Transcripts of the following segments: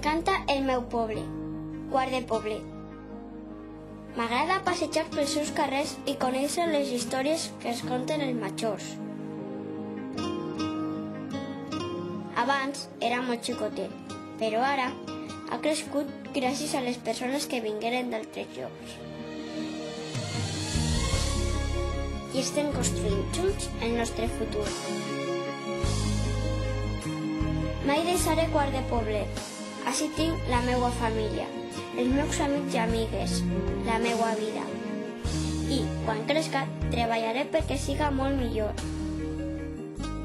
M'encanta el meu poble, Quart de Poblet. M'agrada passejar pels seus carrers i conèixer les històries que es conten els majors. Abans era molt xicotet, però ara ha crescut gràcies a les persones que vingueren d'altres llocs. I estem construint junts el nostre futur. Mai deixaré Quart de Poblet. Així tinc la meva família, els meus amics i amigues, la meva vida. I, quan cresca, treballaré perquè siga molt millor.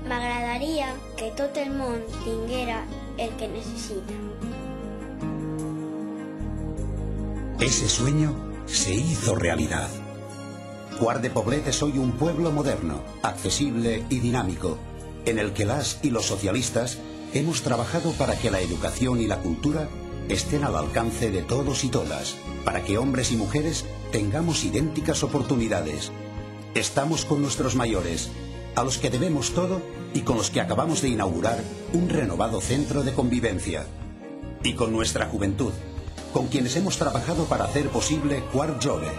M'agradaria que tot el món tinguera el que necessita. Ese sueño se hizo realidad. Quart de Poblet es hoy un pueblo moderno, accesible y dinámico, en el que las y los socialistas hemos trabajado para que la educación y la cultura estén al alcance de todos y todas, para que hombres y mujeres tengamos idénticas oportunidades. Estamos con nuestros mayores, a los que debemos todo y con los que acabamos de inaugurar un renovado centro de convivencia. Y con nuestra juventud, con quienes hemos trabajado para hacer posible Quart Jove,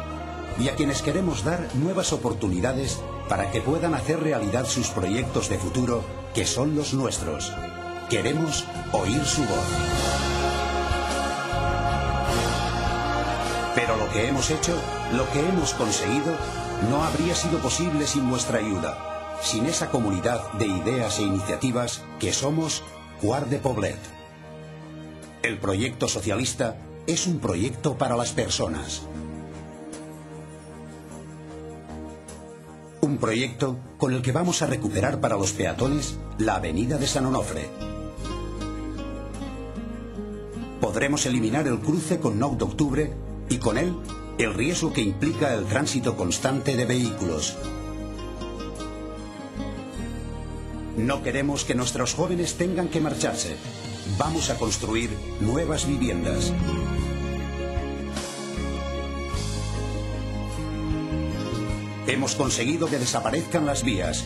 y a quienes queremos dar nuevas oportunidades para que puedan hacer realidad sus proyectos de futuro, que son los nuestros. Queremos oír su voz. Pero lo que hemos hecho, lo que hemos conseguido, no habría sido posible sin nuestra ayuda, sin esa comunidad de ideas e iniciativas que somos Quart de Poblet. El proyecto socialista es un proyecto para las personas. Un proyecto con el que vamos a recuperar para los peatones la avenida de San Onofre. Podremos eliminar el cruce con 9 de octubre y con él el riesgo que implica el tránsito constante de vehículos. No queremos que nuestros jóvenes tengan que marcharse. Vamos a construir nuevas viviendas. Hemos conseguido que desaparezcan las vías.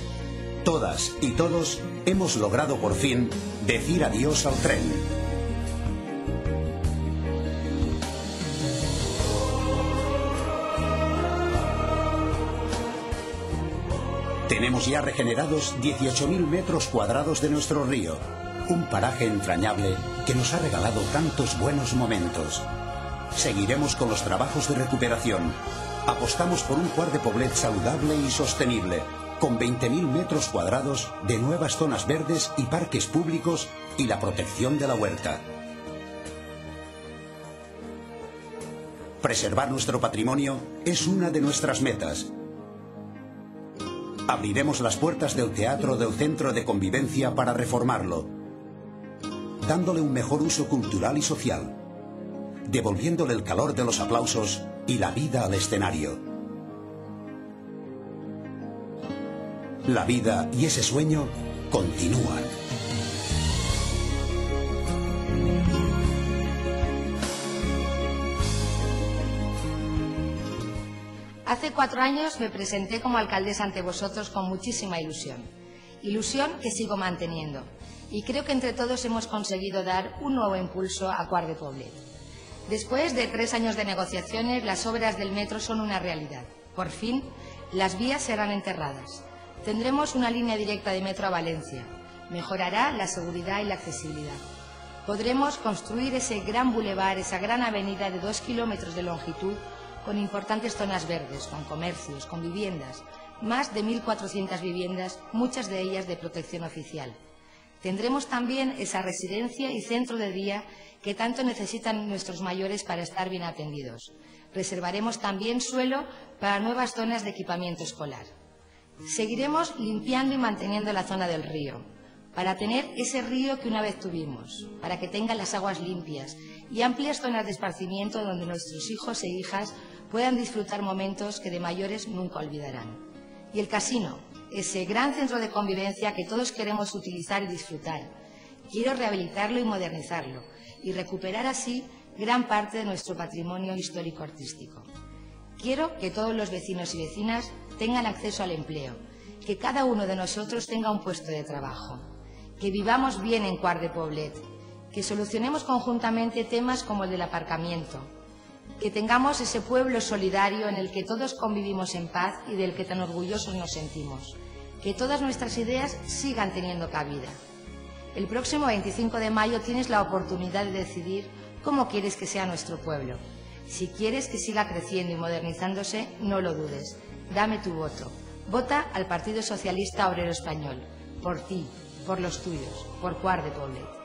Todas y todos hemos logrado por fin decir adiós al tren. Tenemos ya regenerados 18.000 metros cuadrados de nuestro río, un paraje entrañable que nos ha regalado tantos buenos momentos. Seguiremos con los trabajos de recuperación. Apostamos por un Quart de Poblet saludable y sostenible, con 20.000 metros cuadrados de nuevas zonas verdes y parques públicos y la protección de la huerta. Preservar nuestro patrimonio es una de nuestras metas. Abriremos las puertas del teatro del centro de convivencia para reformarlo, dándole un mejor uso cultural y social, devolviéndole el calor de los aplausos y la vida al escenario. La vida y ese sueño continúan. Hace 4 años me presenté como alcaldesa ante vosotros con muchísima ilusión. Ilusión que sigo manteniendo. Y creo que entre todos hemos conseguido dar un nuevo impulso a Quart de Poblet. Después de 3 años de negociaciones, las obras del metro son una realidad. Por fin, las vías serán enterradas. Tendremos una línea directa de metro a Valencia. Mejorará la seguridad y la accesibilidad. Podremos construir ese gran bulevar, esa gran avenida de 2 kilómetros de longitud, con importantes zonas verdes, con comercios, con viviendas, más de 1.400 viviendas, muchas de ellas de protección oficial. Tendremos también esa residencia y centro de día que tanto necesitan nuestros mayores para estar bien atendidos. Reservaremos también suelo para nuevas zonas de equipamiento escolar. Seguiremos limpiando y manteniendo la zona del río, para tener ese río que una vez tuvimos, para que tenga las aguas limpias y amplias zonas de esparcimiento donde nuestros hijos e hijas puedan disfrutar momentos que de mayores nunca olvidarán. Y el casino, ese gran centro de convivencia que todos queremos utilizar y disfrutar. Quiero rehabilitarlo y modernizarlo y recuperar así gran parte de nuestro patrimonio histórico-artístico. Quiero que todos los vecinos y vecinas tengan acceso al empleo, que cada uno de nosotros tenga un puesto de trabajo, que vivamos bien en Quart de Poblet, que solucionemos conjuntamente temas como el del aparcamiento, que tengamos ese pueblo solidario en el que todos convivimos en paz y del que tan orgullosos nos sentimos, que todas nuestras ideas sigan teniendo cabida. El próximo 25 de mayo tienes la oportunidad de decidir cómo quieres que sea nuestro pueblo. Si quieres que siga creciendo y modernizándose, no lo dudes. Dame tu voto. Vota al Partido Socialista Obrero Español. Por ti, por los tuyos, por Quart de Poblet.